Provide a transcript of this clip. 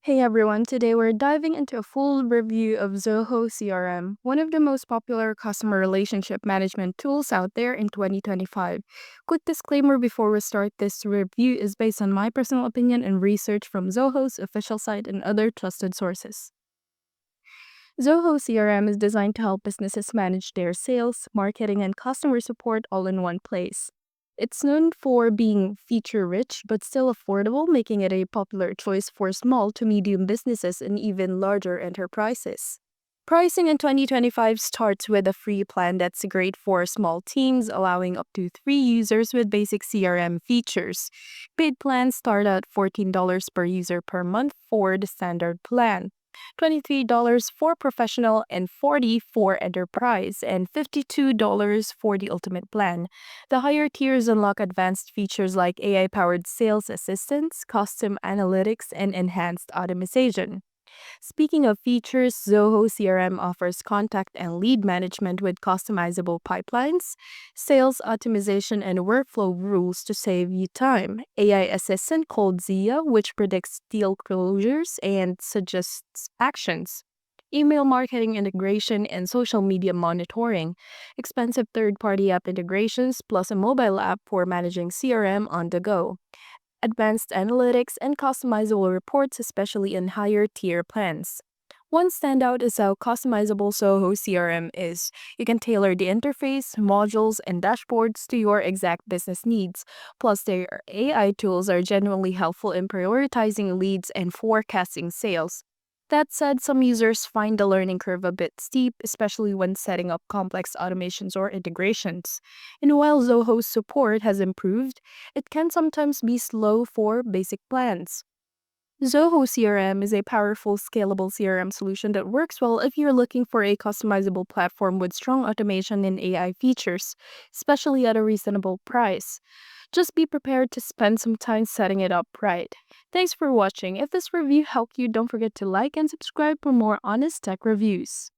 Hey everyone, today we're diving into a full review of Zoho CRM, one of the most popular customer relationship management tools out there in 2025. Quick disclaimer before we start: this review is based on my personal opinion and research from Zoho's official site and other trusted sources. Zoho CRM is designed to help businesses manage their sales, marketing, and customer support all in one place. It's known for being feature rich but still affordable, making it a popular choice for small to medium businesses and even larger enterprises. Pricing in 2025 starts with a free plan that's great for small teams, allowing up to 3 users with basic CRM features. Paid plans start at $14 per user per month for the standard plan, $23 for professional and $40 for enterprise, and $52 for the ultimate plan. The higher tiers unlock advanced features like AI-powered sales assistance, custom analytics, and enhanced automation. Speaking of features, Zoho CRM offers contact and lead management with customizable pipelines, sales optimization, and workflow rules to save you time, AI assistant called Zia, which predicts deal closures and suggests actions, email marketing integration, and social media monitoring, expensive third-party app integrations, plus a mobile app for managing CRM on the go, advanced analytics, and customizable reports, especially in higher tier plans. One standout is how customizable Zoho CRM is. You can tailor the interface, modules, and dashboards to your exact business needs. Plus, their AI tools are genuinely helpful in prioritizing leads and forecasting sales. That said, some users find the learning curve a bit steep, especially when setting up complex automations or integrations. And while Zoho's support has improved, it can sometimes be slow for basic plans. Zoho CRM is a powerful, scalable CRM solution that works well if you're looking for a customizable platform with strong automation and AI features, especially at a reasonable price. Just be prepared to spend some time setting it up right. Thanks for watching. If this review helped you, don't forget to like and subscribe for more honest tech reviews.